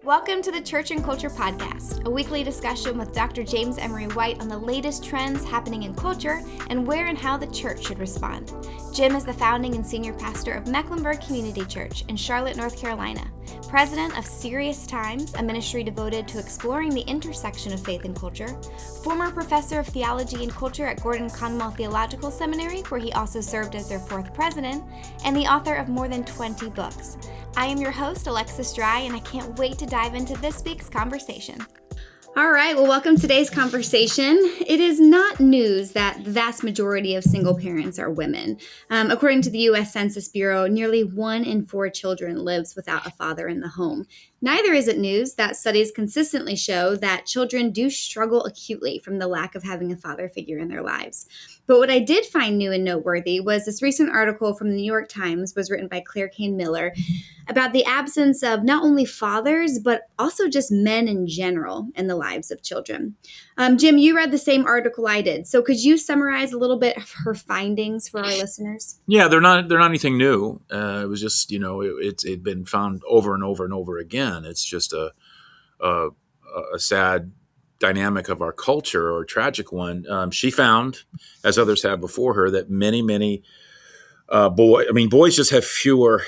Welcome to the Church and Culture Podcast, a weekly discussion with Dr. James Emery White on the latest trends happening in culture and where and how the church should respond. Jim is the founding and senior pastor of Mecklenburg Community Church in Charlotte, North Carolina, president of Serious Times, a ministry devoted to exploring the intersection of faith and culture, former professor of theology and culture at Gordon Conwell Theological Seminary, where he also served as their fourth president, and the author of more than 20 books. I am your host, Alexis Dry, and I can't wait to dive into this week's conversation. All right, well, welcome to today's conversation. It is not news that the vast majority of single parents are women. According to the U.S. Census Bureau, nearly 1 in 4 children lives without a father in the home. Neither is it news that studies consistently show that children do struggle acutely from the lack of having a father figure in their lives. But what I did find new and noteworthy was this recent article from the New York Times was written by Claire Kane Miller about the absence of not only fathers, but also just men in general in the lives of children. Jim, you read the same article I did. So could you summarize a little bit of her findings for our listeners? Yeah, they're not anything new. It was just, it'd been found over and over and over again. It's just a sad dynamic of our culture, or a tragic one. She found, as others have before her, that many boys just have fewer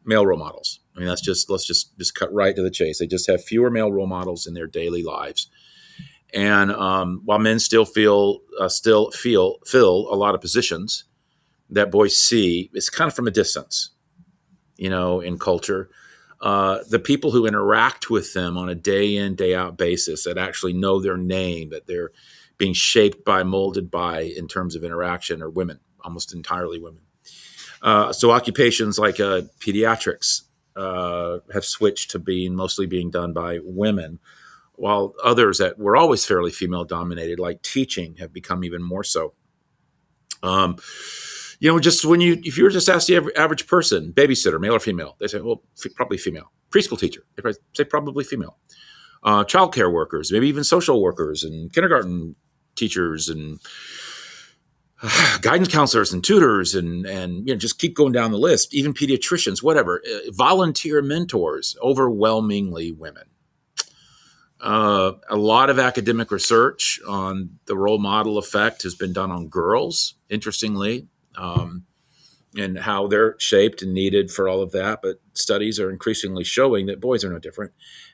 male role models. I mean, let's just cut right to the chase. They just have fewer male role models in their daily lives. And while men still fill a lot of positions that boys see, it's kind of from a distance, in culture. The people who interact with them on a day in, day out basis, that actually know their name, that they're being shaped by, molded by in terms of interaction, are women, almost entirely women. So occupations like pediatrics have switched to mostly being done by women, while others that were always fairly female dominated, like teaching, have become even more so. Just if you were just asked the average person, babysitter, male or female, they say, well, probably female. Preschool teacher, they say probably female. Childcare workers, maybe even social workers and kindergarten teachers and guidance counselors and tutors and just keep going down the list. Even pediatricians, whatever. Volunteer mentors, overwhelmingly women. A lot of academic research on the role model effect has been done on girls, interestingly, and how they're shaped and needed for all of that. But studies are increasingly showing that boys are no different,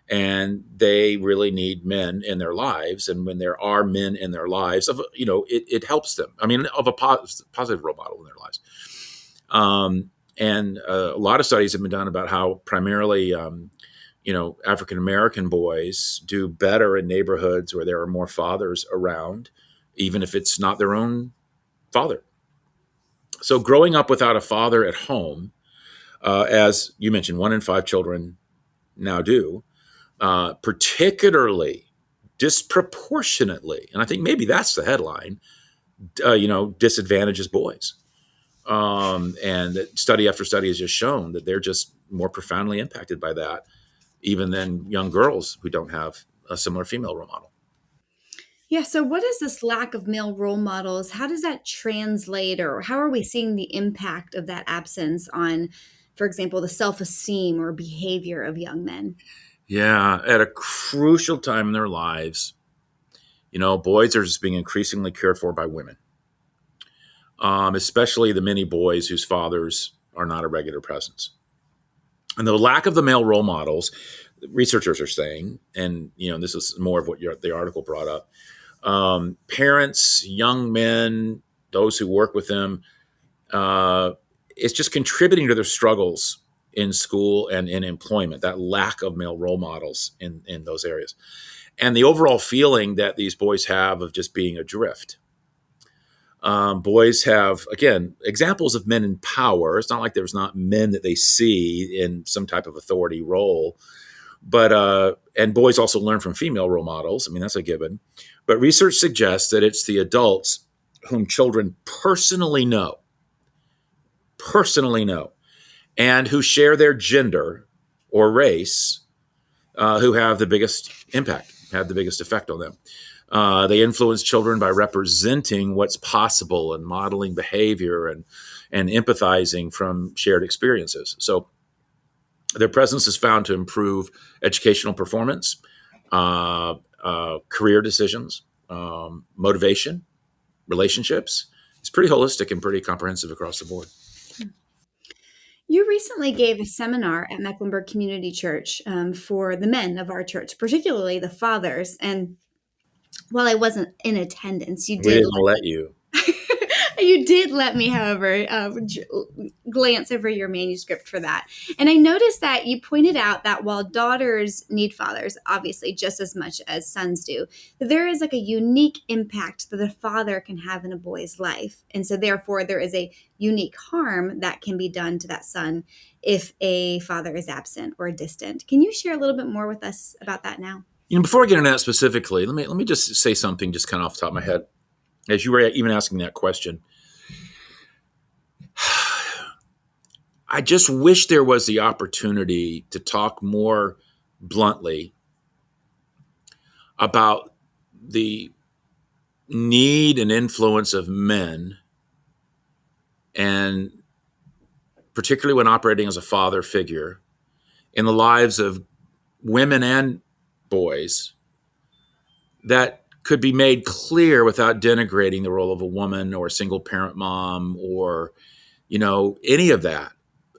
and they really need men in their lives. And when there are men in their lives, it helps them. I mean, of a positive role model in their lives. And a lot of studies have been done about how primarily, African-American boys do better in neighborhoods where there are more fathers around, even if it's not their own father. So growing up without a father at home, as you mentioned, 1 in 5 children now do, particularly disproportionately, and I think maybe that's the headline, disadvantages boys. And that study after study has just shown that they're just more profoundly impacted by that, even than young girls who don't have a similar female role model. Yeah, so what is this lack of male role models? How does that translate, or how are we seeing the impact of that absence on, for example, the self-esteem or behavior of young men? Yeah, at a crucial time in their lives, boys are just being increasingly cared for by women, especially the many boys whose fathers are not a regular presence. And the lack of the male role models, researchers are saying, and this is more of what the article brought up, parents, young men, those who work with them, it's just contributing to their struggles in school and in employment, that lack of male role models in those areas. And the overall feeling that these boys have of just being adrift. Boys have, again, examples of men in power. It's not like there's not men that they see in some type of authority role. But and boys also learn from female role models. I mean, that's a given. But research suggests that it's the adults whom children personally know, and who share their gender or race, who have the biggest impact, have the biggest effect on them. They influence children by representing what's possible and modeling behavior and empathizing from shared experiences. So Their presence is found to improve educational performance, career decisions, motivation, relationships. It's pretty holistic and pretty comprehensive across the board. You recently gave a seminar at Mecklenburg Community Church for the men of our church, particularly the fathers. And while I wasn't in attendance, you We did didn't let you. you did let me, however, glance over your manuscript for that. And I noticed that you pointed out that while daughters need fathers, obviously, just as much as sons do, that there is like a unique impact that a father can have in a boy's life. And so, therefore, there is a unique harm that can be done to that son if a father is absent or distant. Can you share a little bit more with us about that now? Before I get into that specifically, let me just say something just kind of off the top of my head. As you were even asking that question, I just wish there was the opportunity to talk more bluntly about the need and influence of men, and particularly when operating as a father figure in the lives of women and boys, that could be made clear without denigrating the role of a woman or a single parent mom or any of that,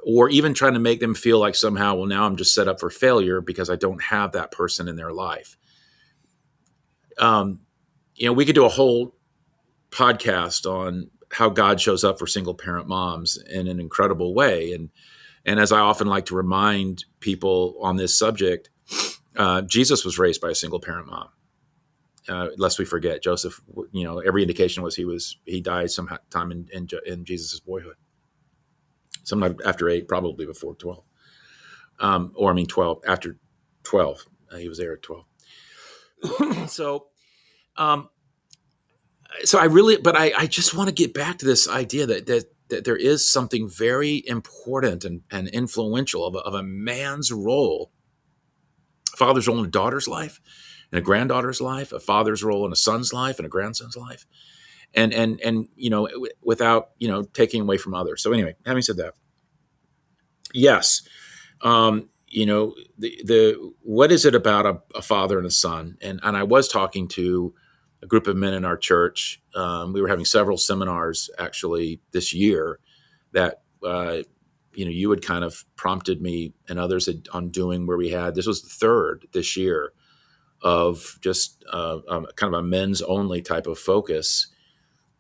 or even trying to make them feel like somehow, well, now I'm just set up for failure because I don't have that person in their life. We could do a whole podcast on how God shows up for single parent moms in an incredible way. And as I often like to remind people on this subject, Jesus was raised by a single parent mom. Lest we forget, Joseph, every indication was he died sometime in Jesus' boyhood. Sometime after 8, probably before 12. 12, after 12. He was there at 12. So I just want to get back to this idea that there is something very important and influential of a man's role, a father's role in a daughter's life, in a granddaughter's life, a father's role in a son's life, and a grandson's life, and without taking away from others. So anyway, having said that, yes, what is it about a father and a son? And I was talking to a group of men in our church. We were having several seminars actually this year that you had kind of prompted me and others on doing, where we had, this was the third this year of just kind of a men's only type of focus.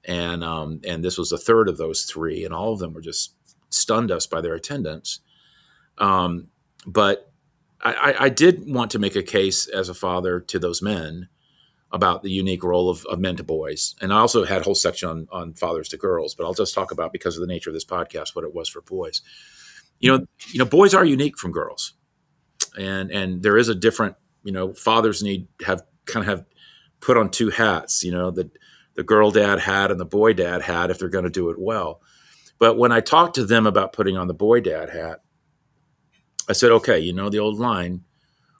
And this was the third of those three, and all of them were just stunned us by their attendance. But I did want to make a case as a father to those men about the unique role of men to boys. And I also had a whole section on fathers to girls, but I'll just talk about, because of the nature of this podcast, what it was for boys. Boys are unique from girls. And there is a different, fathers have put on two hats, the girl dad hat and the boy dad hat, if they're going to do it well. But when I talked to them about putting on the boy dad hat, I said, okay, the old line,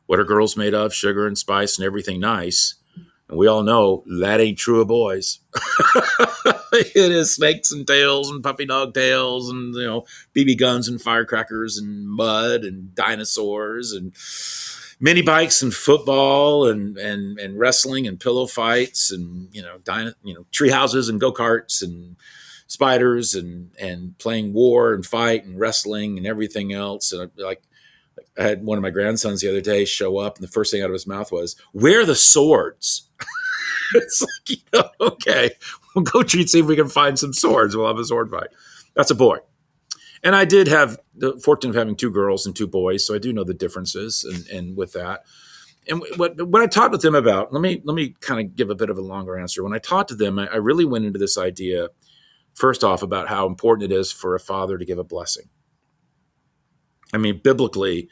what are girls made of? Sugar and spice and everything nice. And we all know that ain't true of boys. It is snakes and tails and puppy dog tails and, BB guns and firecrackers and mud and dinosaurs and mini bikes and football and wrestling and pillow fights and, tree houses and go-karts and spiders and playing war and fight and wrestling and everything else. And I had one of my grandsons the other day show up, and the first thing out of his mouth was, "Where are the swords?" It's like, okay, we'll go see if we can find some swords. We'll have a sword fight. That's a boy. And I did have the fortune of having two girls and two boys, so I do know the differences and with that. And what I talked with them about, let me kind of give a bit of a longer answer. When I talked to them, I really went into this idea, first off, about how important it is for a father to give a blessing. I mean, biblically,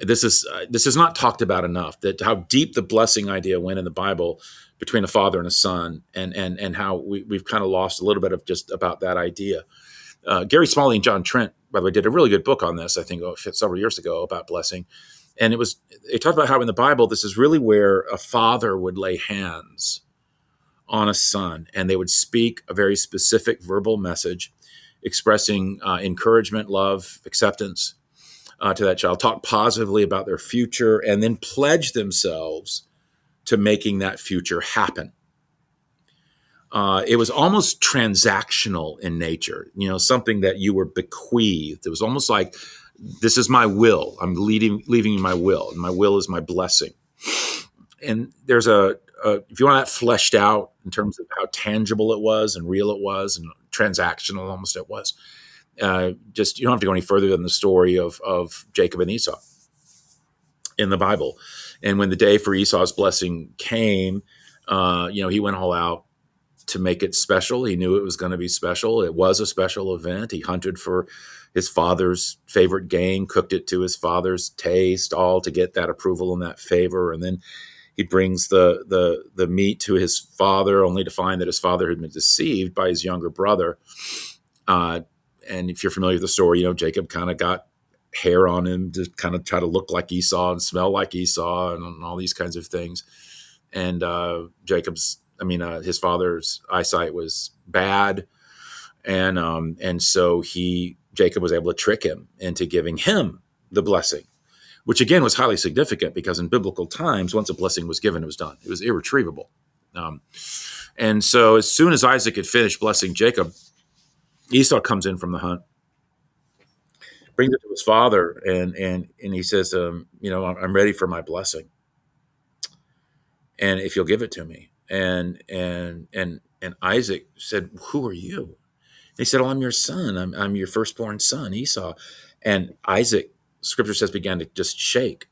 this is not talked about enough, that how deep the blessing idea went in the Bible between a father and a son, and how we've kind of lost a little bit of just about that idea. Gary Smalley and John Trent, by the way, did a really good book on this, I think several years ago, about blessing. And they talked about how in the Bible, this is really where a father would lay hands on a son, and they would speak a very specific verbal message expressing encouragement, love, acceptance. to that child, talk positively about their future, and then pledge themselves to making that future happen. It was almost transactional in nature, something that you were bequeathed. It was almost like, this is my will. I'm leaving you my will, and my will is my blessing. And there's if you want that fleshed out in terms of how tangible it was and real it was and transactional almost it was, just you don't have to go any further than the story of Jacob and Esau in the Bible. And when the day for Esau's blessing came, he went all out to make it special. He knew it was going to be special. It was a special event. He hunted for his father's favorite game, cooked it to his father's taste, all to get that approval and that favor. And then he brings the meat to his father, only to find that his father had been deceived by his younger brother. And if you're familiar with the story, Jacob kind of got hair on him to kind of try to look like Esau and smell like Esau and all these kinds of things. And his father's eyesight was bad, and so Jacob was able to trick him into giving him the blessing, which again was highly significant because in biblical times, once a blessing was given, it was done; it was irretrievable. And so, as soon as Isaac had finished blessing Jacob, Esau comes in from the hunt, brings it to his father, and he says, I'm ready for my blessing, and if you'll give it to me. And Isaac said, "Who are you?" He said, "Oh, I'm your son. I'm your firstborn son, Esau." And Isaac, Scripture says, began to just shake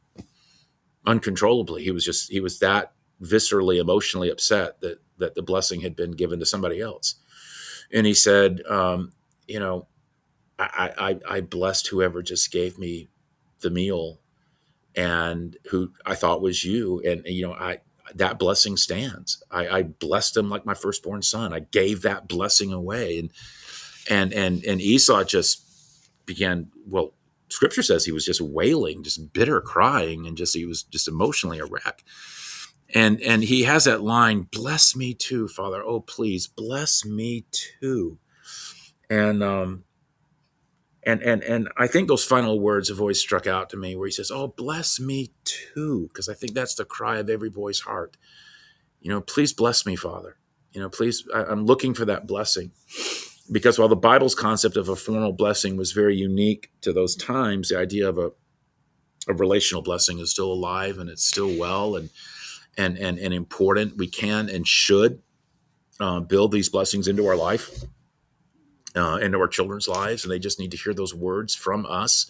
uncontrollably. He was that viscerally, emotionally upset that the blessing had been given to somebody else. And he said, I blessed whoever just gave me the meal, and who I thought was you, and that blessing stands. I blessed him like my firstborn son. I gave that blessing away. And Esau just began, well, Scripture says he was just wailing, just bitter crying, and he was just emotionally a wreck. And he has that line, "Bless me too, Father. Oh, please bless me too." And I think those final words have always struck out to me, where he says, "Oh, bless me too," because I think that's the cry of every boy's heart. Please bless me, Father. Please, I'm looking for that blessing. Because while the Bible's concept of a formal blessing was very unique to those times, the idea of a relational blessing is still alive, and it's still well and important. We can and should build these blessings into our life, into our children's lives, and they just need to hear those words from us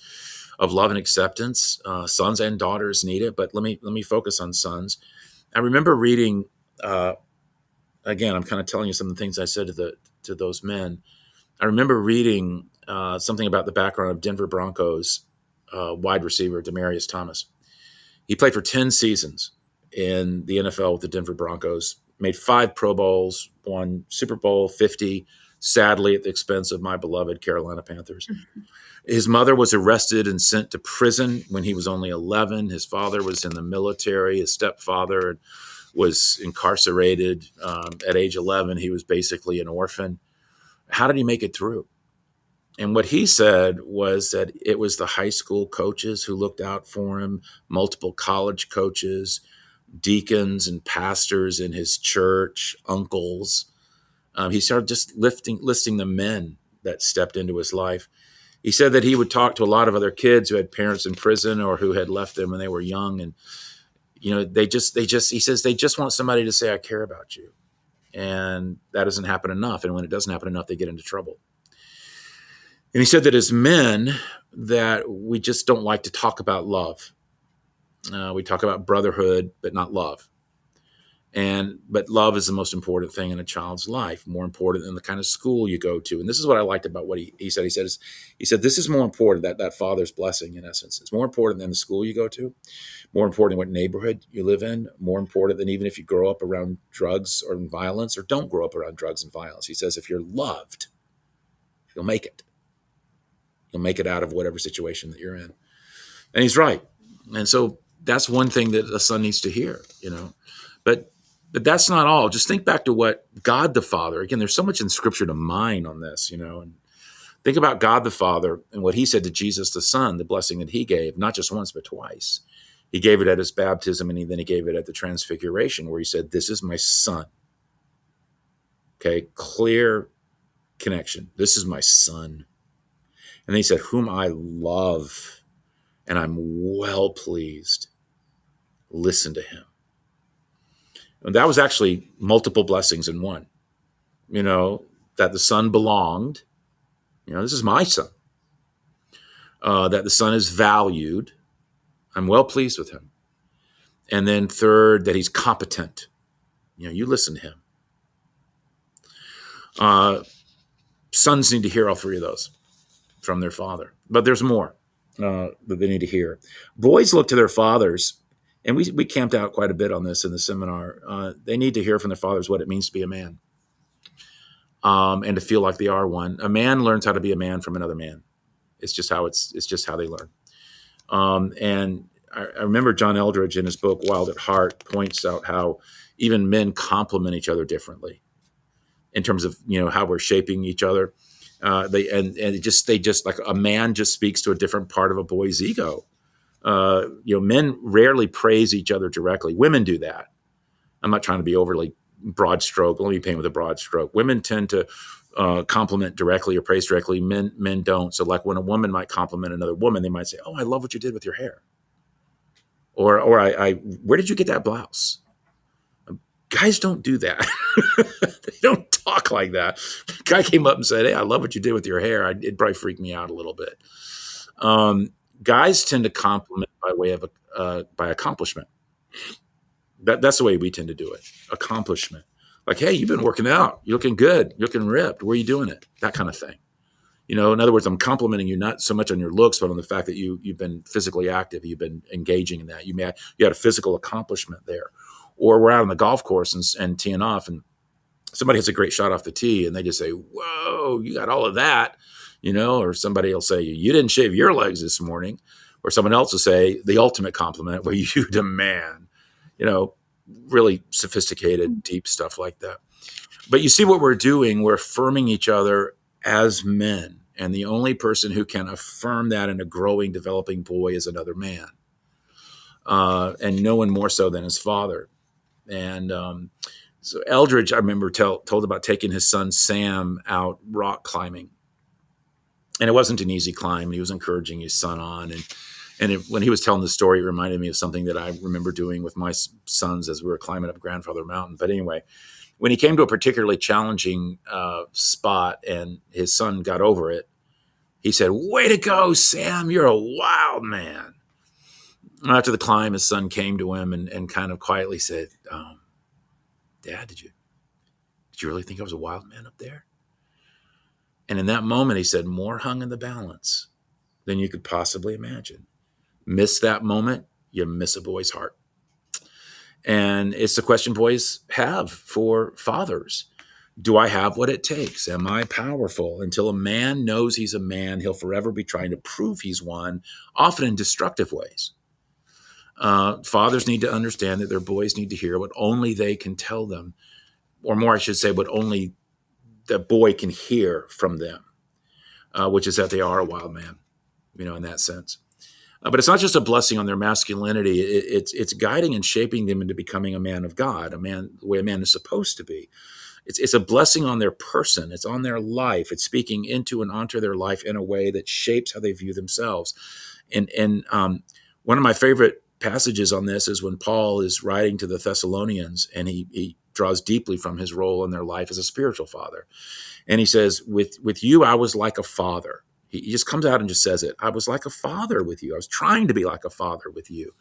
of love and acceptance. Sons and daughters need it, but let me focus on sons. I remember reading. Again, I'm kind of telling you some of the things I said to those men. I remember reading something about the background of Denver Broncos wide receiver Demaryius Thomas. He played for 10 seasons in the NFL with the Denver Broncos, made 5 Pro Bowls, won Super Bowl 50, sadly at the expense of my beloved Carolina Panthers. His mother was arrested and sent to prison when he was only 11. His father was in the military. His stepfather was incarcerated at age 11. He was basically an orphan. How did he make it through? And what he said was that it was the high school coaches who looked out for him, multiple college coaches, deacons and pastors in his church, uncles. He started just listing the men that stepped into his life. He said that he would talk to a lot of other kids who had parents in prison or who had left them when they were young, and he says they just want somebody to say, "I care about you." And that doesn't happen enough. And when it doesn't happen enough, they get into trouble. And he said that as men, that we just don't like to talk about love. We talk about brotherhood, but not love. But love is the most important thing in a child's life, more important than the kind of school you go to. And this is what I liked about what he said. He said, this is more important, that father's blessing, in essence. It's more important than the school you go to, more important than what neighborhood you live in, more important than even if you grow up around drugs or violence or don't grow up around drugs and violence. He says, if you're loved, you'll make it. You'll make it out of whatever situation that you're in. And he's right. And so that's one thing that a son needs to hear, But that's not all. Just think back to what God the Father, again, there's so much in Scripture to mine on this, and Think about God the Father and what he said to Jesus the Son, the blessing that he gave, not just once, but twice. He gave it at his baptism, and then he gave it at the transfiguration, where he said, "This is my son." Okay, clear connection. This is my son. And then he said, "Whom I love, and I'm well pleased. Listen to him." And that was actually multiple blessings in one. That the son belonged. This is my son. That the son is valued. I'm well pleased with him. And then third, that he's competent. You listen to him. Sons need to hear all three of those from their father. But there's more that they need to hear. Boys look to their fathers, and we camped out quite a bit on this in the seminar. They need to hear from their fathers what it means to be a man, and to feel like they are one. A man learns how to be a man from another man. It's just how they learn. And I remember John Eldredge in his book Wild at Heart points out how even men complement each other differently in terms of how we're shaping each other. They just like a man just speaks to a different part of a boy's ego. Men rarely praise each other directly. Women do that. I'm not trying to be overly broad stroke. Let me paint with a broad stroke. Women tend to compliment directly or praise directly. Men don't. So like when a woman might compliment another woman, they might say, "Oh, I love what you did with your hair," or I where did you get that blouse? Guys don't do that. They don't talk like that. The guy came up and said, "Hey, I love what you did with your hair." It probably freaked me out a little bit. Guys tend to compliment by way of by accomplishment. That's the way we tend to do it. Accomplishment. Like, "Hey, you've been working out. You're looking good. You're looking ripped. Where are you doing it?" That kind of thing. In other words, I'm complimenting you not so much on your looks, but on the fact that you've been physically active. You've been engaging in that. You had a physical accomplishment there. Or we're out on the golf course and teeing off, and somebody hits a great shot off the tee, and they just say, "Whoa, you got all of that," Or somebody will say, "You didn't shave your legs this morning," or someone else will say the ultimate compliment, where you demand, really sophisticated, deep stuff like that. But you see what we're doing? We're affirming each other as men, and the only person who can affirm that in a growing, developing boy is another man, and no one more so than his father. And so Eldredge, I remember, told about taking his son Sam out rock climbing, and it wasn't an easy climb. He was encouraging his son on, when he was telling the story, it reminded me of something that I remember doing with my sons as we were climbing up Grandfather Mountain. But anyway, when he came to a particularly challenging spot and his son got over it, he said, "Way to go, Sam! You're a wild man." And after the climb, his son came to him and kind of quietly said, "Dad, did you really think I was a wild man up there?" And in that moment, he said, "More hung in the balance than you could possibly imagine." Miss that moment, you miss a boy's heart. And it's the question boys have for fathers. Do I have what it takes? Am I powerful? Until a man knows he's a man, he'll forever be trying to prove he's one, often in destructive ways. Fathers need to understand that their boys need to hear what only they can tell them, or more, I should say, what only the boy can hear from them, which is that they are a wild man, in that sense. But it's not just a blessing on their masculinity. It's guiding and shaping them into becoming a man of God, the way a man is supposed to be. It's a blessing on their person. It's on their life. It's speaking into and onto their life in a way that shapes how they view themselves. And one of my favorite passages on this is when Paul is writing to the Thessalonians, and he draws deeply from his role in their life as a spiritual father. And he says, with you, I was like a father. He just comes out and just says it. I was like a father with you. I was trying to be like a father with you.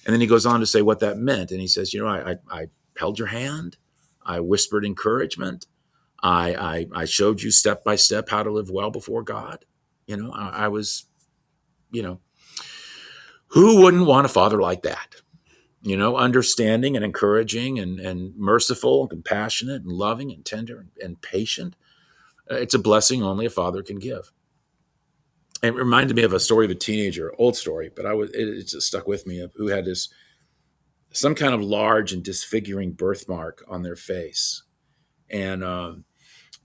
And then he goes on to say what that meant. And he says, I held your hand. I whispered encouragement. I showed you step by step how to live well before God. I was, who wouldn't want a father like that? Understanding and encouraging and merciful and compassionate and loving and tender and patient. It's a blessing only a father can give. And it reminded me of a story of a teenager, old story, but it just stuck with me, who had some kind of large and disfiguring birthmark on their face, and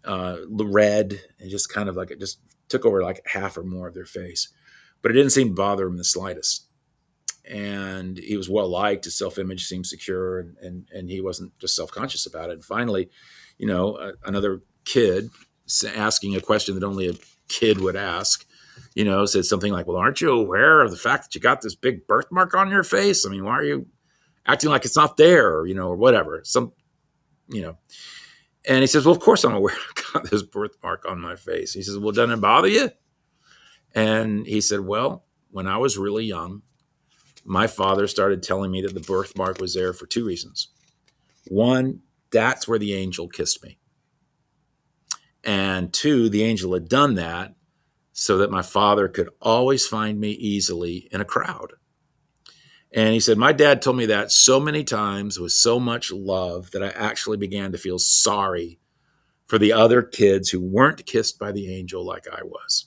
red, and just kind of like it just took over like half or more of their face, but it didn't seem to bother him in the slightest. And he was well liked. His self-image seemed secure, and he wasn't just self-conscious about it. And finally, another kid asking a question that only a kid would ask, said something like, "Well, aren't you aware of the fact that you got this big birthmark on your face? I mean, why are you acting like it's not there?" Or whatever. And he says, "Well, of course I'm aware I've got this birthmark on my face." He says, "Well, doesn't it bother you?" And he said, "Well, when I was really young, my father started telling me that the birthmark was there for two reasons. One, that's where the angel kissed me. And two, the angel had done that so that my father could always find me easily in a crowd." And he said, "My dad told me that so many times with so much love that I actually began to feel sorry for the other kids who weren't kissed by the angel like I was."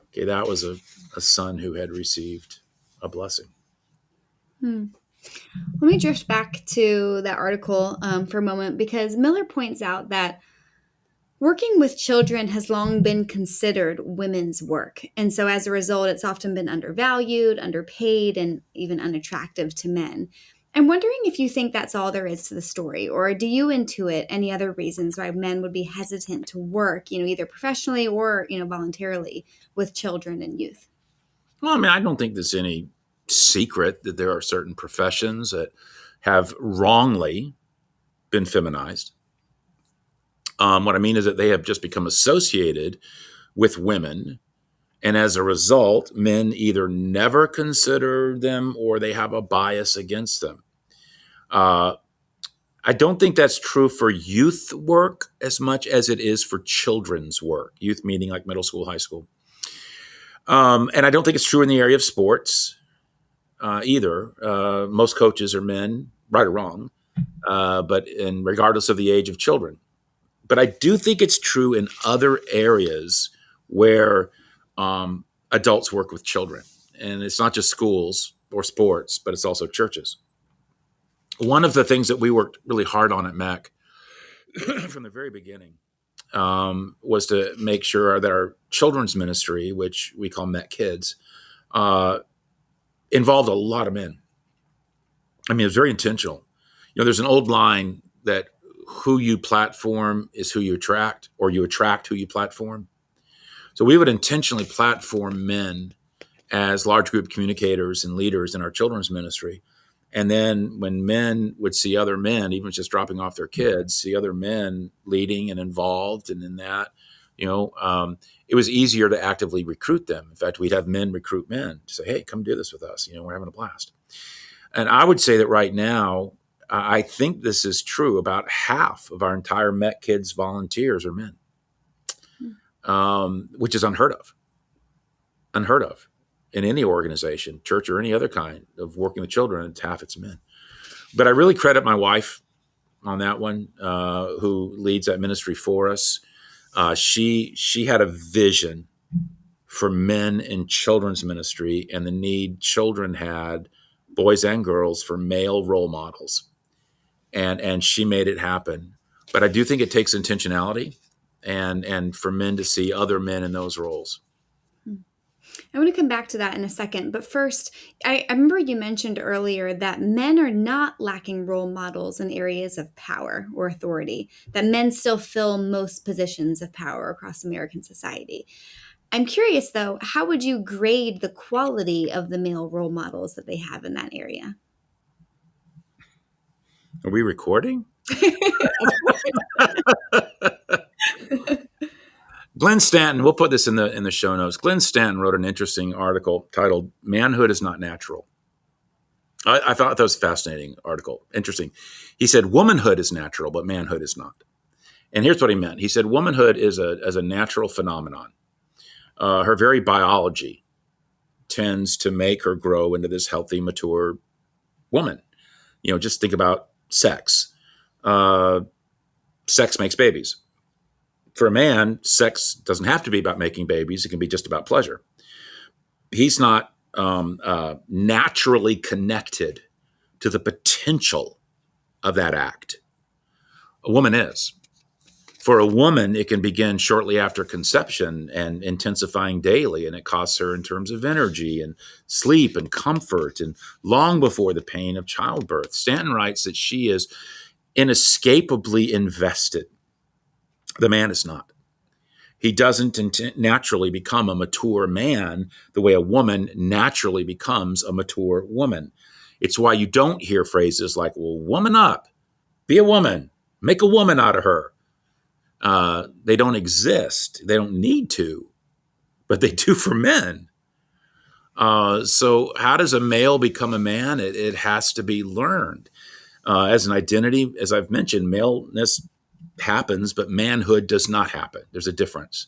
Okay, that was a son who had received a blessing. Let me drift back to that article for a moment, because Miller points out that working with children has long been considered women's work. And so as a result, it's often been undervalued, underpaid, and even unattractive to men. I'm wondering if you think that's all there is to the story, or do you intuit any other reasons why men would be hesitant to work, either professionally or, voluntarily with children and youth? Well, I mean, I don't think there's any secret that there are certain professions that have wrongly been feminized. What I mean is that they have just become associated with women, and as a result, men either never consider them or they have a bias against them. I don't think that's true for youth work as much as it is for children's work. Youth meaning like middle school, high school. And I don't think it's true in the area of sports either. Most coaches are men, right or wrong, but regardless of the age of children. But I do think it's true in other areas where adults work with children. And it's not just schools or sports, but it's also churches. One of the things that we worked really hard on at MEC from the very beginning was to make sure that our children's ministry, which we call MEC Kids, involved a lot of men. I mean, it was very intentional. There's an old line that who you platform is who you attract, or you attract who you platform. So we would intentionally platform men as large group communicators and leaders in our children's ministry. And then when men would see other men, even just dropping off their kids, see other men leading and involved, and in that, it was easier to actively recruit them. In fact, we'd have men recruit men to say, "Hey, come do this with us. We're having a blast." And I would say that right now, I think this is true. About half of our entire MEC Kids volunteers are men, which is unheard of in any organization, church or any other kind of working with children. It's half it's men. But I really credit my wife on that one, who leads that ministry for us. She had a vision for men in children's ministry and the need children had, boys and girls, for male role models. And she made it happen. But I do think it takes intentionality and for men to see other men in those roles. I want to come back to that in a second. But first, I remember you mentioned earlier that men are not lacking role models in areas of power or authority, that men still fill most positions of power across American society. I'm curious, though, how would you grade the quality of the male role models that they have in that area? Are we recording? Glenn Stanton, we'll put this in the show notes. Glenn Stanton wrote an interesting article titled "Manhood is Not Natural." I thought that was a fascinating article. Interesting. He said womanhood is natural, but manhood is not. And here's what he meant. He said womanhood is a natural phenomenon. Her very biology tends to make her grow into this healthy, mature woman. Just think about sex. Sex makes babies. For a man, sex doesn't have to be about making babies. It can be just about pleasure. He's not naturally connected to the potential of that act. A woman is. For a woman, it can begin shortly after conception and intensifying daily, and it costs her in terms of energy and sleep and comfort, and long before the pain of childbirth. Stanton writes that she is inescapably invested. The man is not. He doesn't naturally become a mature man the way a woman naturally becomes a mature woman. It's why you don't hear phrases like, well, woman up, be a woman, make a woman out of her. They don't exist. They don't need to, but they do for men. So how does a male become a man? It has to be learned. As an identity, as I've mentioned, maleness happens, but manhood does not happen. There's a difference.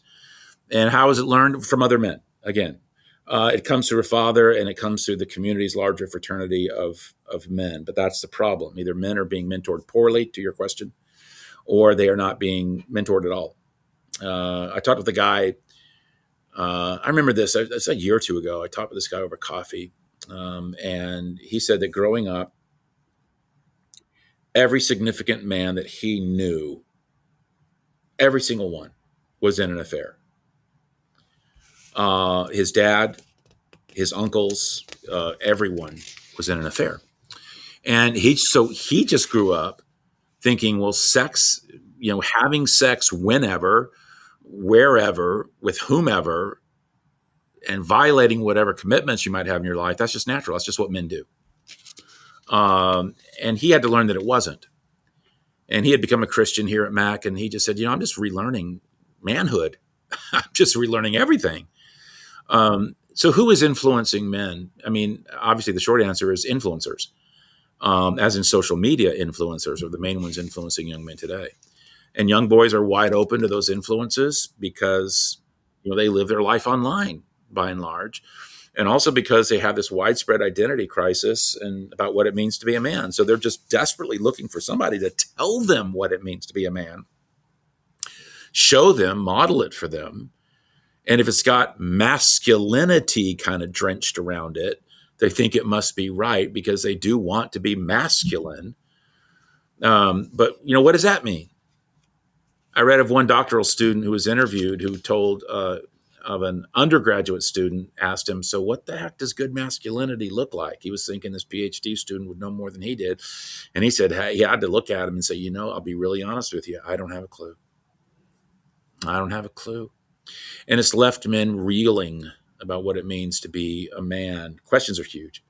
And how is it learned? From other men? Again, it comes through a father, and it comes through the community's larger fraternity of men. But that's the problem. Either men are being mentored poorly, to your question, or they are not being mentored at all. I talked with a guy. I remember this. It's a year or two ago. I talked with this guy over coffee, and he said that growing up, every significant man that he knew, every single one, was in an affair. His dad, his uncles, everyone was in an affair. And he just grew up thinking, well, sex, having sex whenever, wherever, with whomever, and violating whatever commitments you might have in your life, that's just natural. That's just what men do. And he had to learn that it wasn't. And he had become a Christian here at Mac, and he just said, I'm just relearning manhood. I'm just relearning everything. So who is influencing men? I mean, obviously the short answer is influencers, as in social media influencers are the main ones influencing young men today. And young boys are wide open to those influences because, they live their life online by and large. And also because they have this widespread identity crisis and about what it means to be a man. So they're just desperately looking for somebody to tell them what it means to be a man, show them, model it for them. And if it's got masculinity kind of drenched around it, they think it must be right because they do want to be masculine. But, what does that mean? I read of one doctoral student who was interviewed who told of an undergraduate student, asked him, so what the heck does good masculinity look like? He was thinking this PhD student would know more than he did. And he said, hey, he had to look at him and say, I'll be really honest with you. I don't have a clue. I don't have a clue. And it's left men reeling about what it means to be a man. Questions are huge.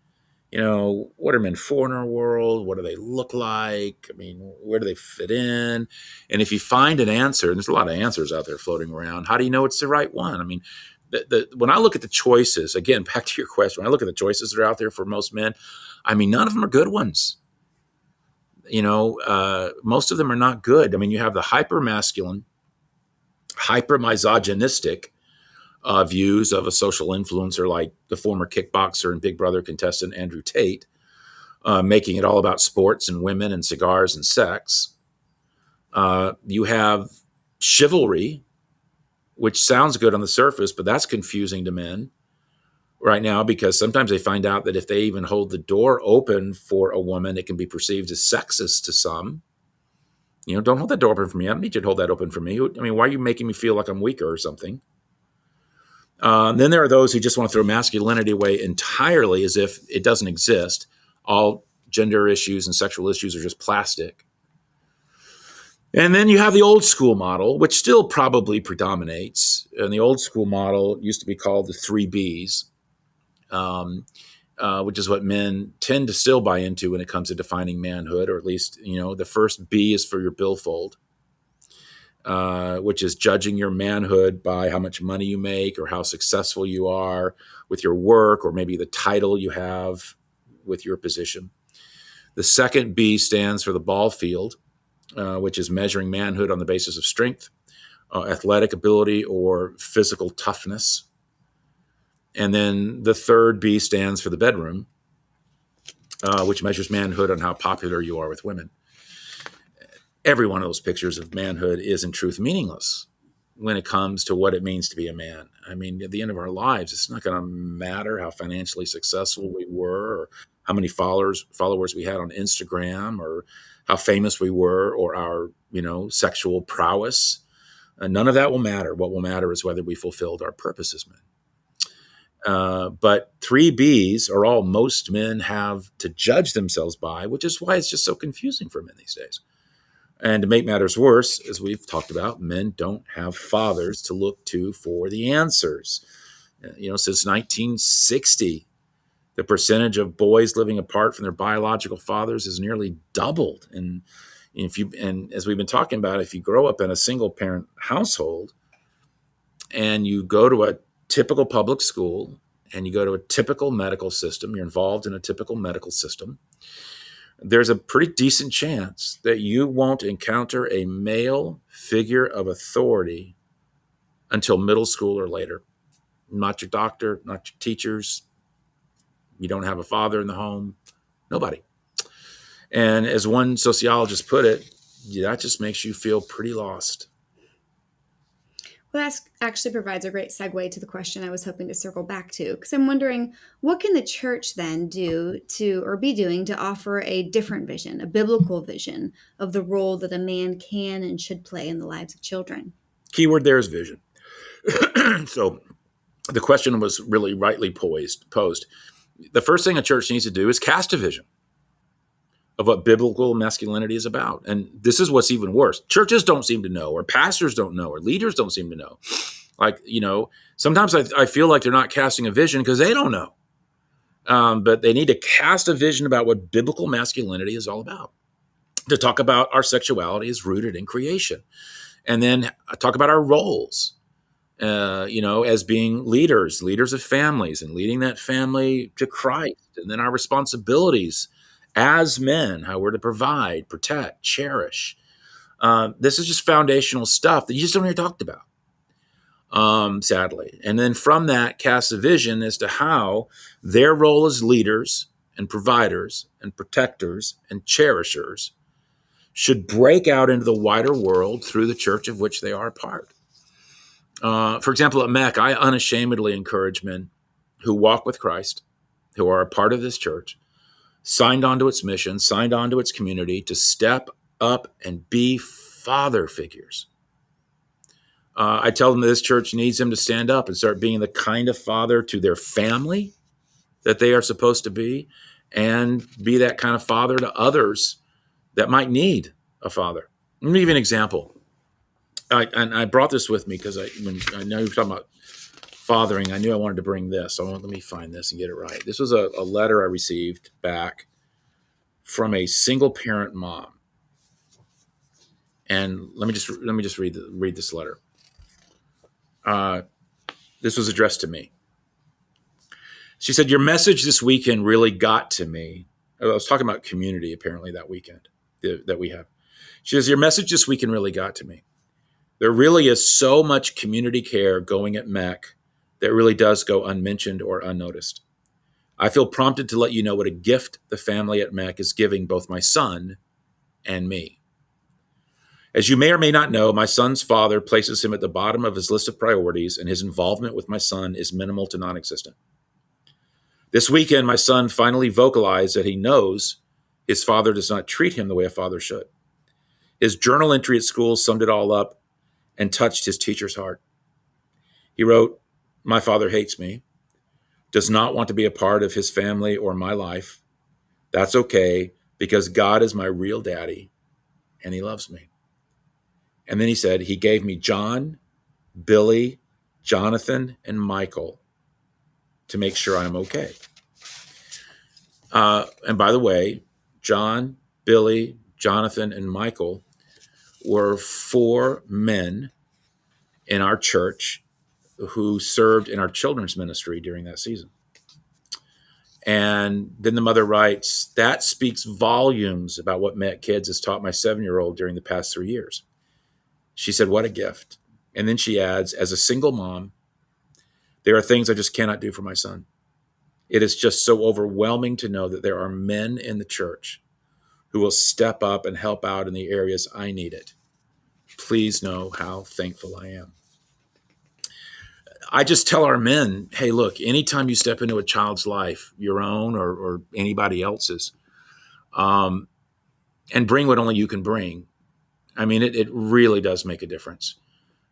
What are men for in our world? What do they look like? I mean, where do they fit in? And if you find an answer, and there's a lot of answers out there floating around, how do you know it's the right one? I mean, when I look at the choices, again, back to your question, when I look at the choices that are out there for most men, I mean, none of them are good ones. Most of them are not good. I mean, you have the hyper-masculine, hyper-misogynistic views of a social influencer like the former kickboxer and Big Brother contestant Andrew Tate, making it all about sports and women and cigars and sex. You have chivalry, which sounds good on the surface, but that's confusing to men right now because sometimes they find out that if they even hold the door open for a woman, it can be perceived as sexist to some. Don't hold that door open for me. I don't need you to hold that open for me. I mean, why are you making me feel like I'm weaker or something? Then there are those who just want to throw masculinity away entirely as if it doesn't exist. All gender issues and sexual issues are just plastic. And then you have the old school model, which still probably predominates. And the old school model used to be called the 3 Bs, which is what men tend to still buy into when it comes to defining manhood, or at least, the first B is for your billfold. Which is judging your manhood by how much money you make or how successful you are with your work or maybe the title you have with your position. The second B stands for the ball field, which is measuring manhood on the basis of strength, athletic ability, or physical toughness. And then the third B stands for the bedroom, which measures manhood on how popular you are with women. Every one of those pictures of manhood is in truth meaningless when it comes to what it means to be a man. I mean, at the end of our lives, it's not going to matter how financially successful we were or how many followers we had on Instagram, or how famous we were, or our, sexual prowess. None of that will matter. What will matter is whether we fulfilled our purpose as men. But 3 Bs are all most men have to judge themselves by, which is why it's just so confusing for men these days. And to make matters worse, as we've talked about, men don't have fathers to look to for the answers. Since 1960, the percentage of boys living apart from their biological fathers has nearly doubled. And as we've been talking about, if you grow up in a single parent household and you go to a typical public school and you go to a typical medical system, you're involved in a typical medical system, there's a pretty decent chance that you won't encounter a male figure of authority until middle school or later. Not your doctor, not your teachers. You don't have a father in the home. Nobody. And as one sociologist put it, that just makes you feel pretty lost. Well, that actually provides a great segue to the question I was hoping to circle back to, because I'm wondering, what can the church then do be doing to offer a different vision, a biblical vision of the role that a man can and should play in the lives of children? Keyword there is vision. So the question was really rightly posed. The first thing a church needs to do is cast a vision of what biblical masculinity is about. And this is what's even worse. Churches don't seem to know, or pastors don't know, or leaders don't seem to know. Sometimes I feel like they're not casting a vision because they don't know. But they need to cast a vision about what biblical masculinity is all about. To talk about our sexuality is rooted in creation. And then talk about our roles, as being leaders of families, and leading that family to Christ. And then our responsibilities as men, how we're to provide, protect, cherish. This is just foundational stuff that you just don't hear talked about, sadly. And then from that, cast a vision as to how their role as leaders and providers and protectors and cherishers should break out into the wider world through the church of which they are a part. For example, at MEC, I unashamedly encourage men who walk with Christ, who are a part of this church, signed on to its mission, signed on to its community, to step up and be father figures. I tell them that this church needs them to stand up and start being the kind of father to their family that they are supposed to be, and be that kind of father to others that might need a father. Let me give you an example. I brought this with me because when I know you're talking about fathering, I knew I wanted to bring this. So let me find this and get it right. This was a letter I received back from a single parent mom. And let me just read this letter. This was addressed to me. She said, "Your message this weekend really got to me." I was talking about community apparently that weekend that we have. She says, "Your message this weekend really got to me. There really is so much community care going at MEC that really does go unmentioned or unnoticed. I feel prompted to let you know what a gift the family at MEC is giving both my son and me. As you may or may not know, my son's father places him at the bottom of his list of priorities, and his involvement with my son is minimal to non-existent. This weekend, my son finally vocalized that he knows his father does not treat him the way a father should. His journal entry at school summed it all up and touched his teacher's heart. He wrote, 'My father hates me, does not want to be a part of his family or my life. That's okay, because God is my real daddy, and he loves me.' And then he said, he gave me John, Billy, Jonathan, and Michael to make sure I'm okay." And by the way, John, Billy, Jonathan, and Michael were 4 men in our church who served in our children's ministry during that season. And then the mother writes, "That speaks volumes about what Met Kids has taught my 7-year-old during the past 3 years." She said, "What a gift." And then she adds, "As a single mom, there are things I just cannot do for my son. It is just so overwhelming to know that there are men in the church who will step up and help out in the areas I need it. Please know how thankful I am." I just tell our men, hey, look, anytime you step into a child's life, your own or anybody else's, um, and bring what only you can bring. I mean, it really does make a difference.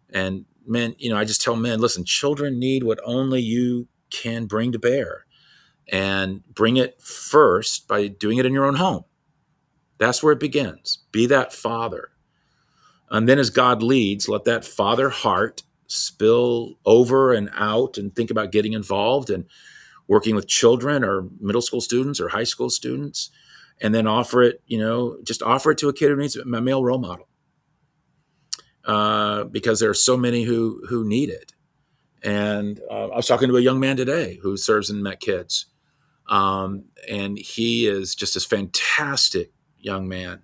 And men, I just tell men, listen, children need what only you can bring to bear, and bring it first by doing it in your own home. That's where it begins. Be that father. And then as God leads, let that father heart spill over and out, and think about getting involved and working with children or middle school students or high school students. And then offer it, just offer it to a kid who needs a male role model. Because there are so many who need it. And I was talking to a young man today who serves in Met Kids. And he is just this fantastic young man.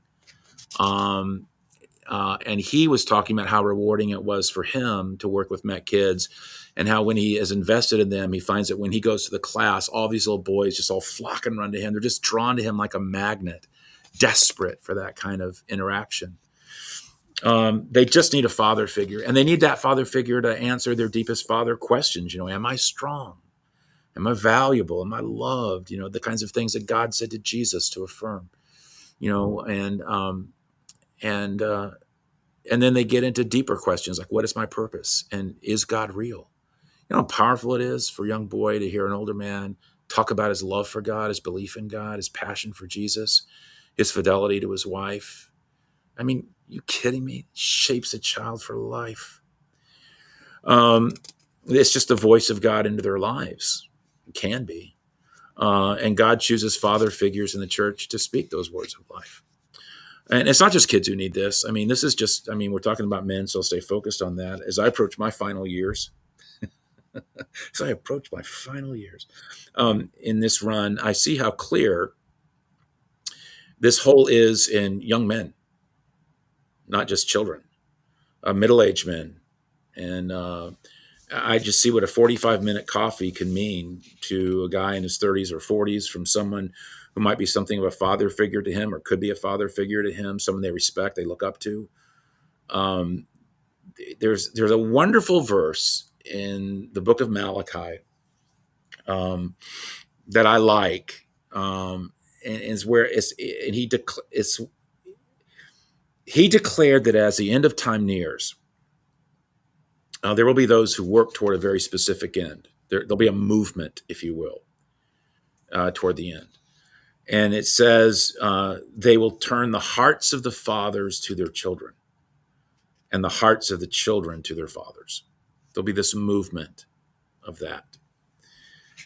And he was talking about how rewarding it was for him to work with Met Kids, and how when he is invested in them, he finds that when he goes to the class, all these little boys just all flock and run to him. They're just drawn to him like a magnet, desperate for that kind of interaction. They just need a father figure, and they need that father figure to answer their deepest father questions. Am I strong? Am I valuable? Am I loved? The kinds of things that God said to Jesus to affirm. And then they get into deeper questions like, what is my purpose? And is God real? How powerful it is for a young boy to hear an older man talk about his love for God, his belief in God, his passion for Jesus, his fidelity to his wife. I mean, you kidding me? It shapes a child for life. It's just the voice of God into their lives. It can be. And God chooses father figures in the church to speak those words of life. And it's not just kids who need this. I mean, this is just, we're talking about men, so I'll stay focused on that. As I approach my final years, in this run, I see how clear this hole is in young men, not just children, middle-aged men. And I just see what a 45-minute coffee can mean to a guy in his 30s or 40s, from someone who might be something of a father figure to him, or could be a father figure to him, someone they respect, they look up to. There's a wonderful verse in the book of Malachi that I like, and is where he declared that as the end of time nears, there will be those who work toward a very specific end. There'll be a movement, if you will, toward the end. And it says they will turn the hearts of the fathers to their children, and the hearts of the children to their fathers. There'll be this movement of that.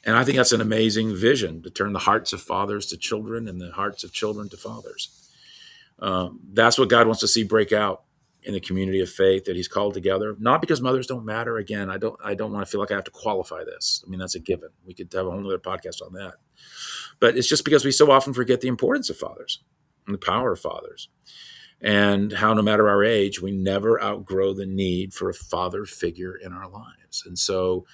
And I think that's an amazing vision, to turn the hearts of fathers to children and the hearts of children to fathers. That's what God wants to see break out in the community of faith that he's called together. Not because mothers don't matter. Again, I don't want to feel like I have to qualify this. That's a given. We could have a whole other podcast on that. But it's just because we so often forget the importance of fathers and the power of fathers, and how no matter our age, we never outgrow the need for a father figure in our lives. And so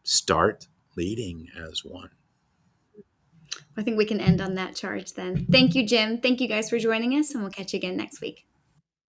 start leading as one. I think we can end on that charge then. Thank you, Jim. Thank you guys for joining us, and we'll catch you again next week.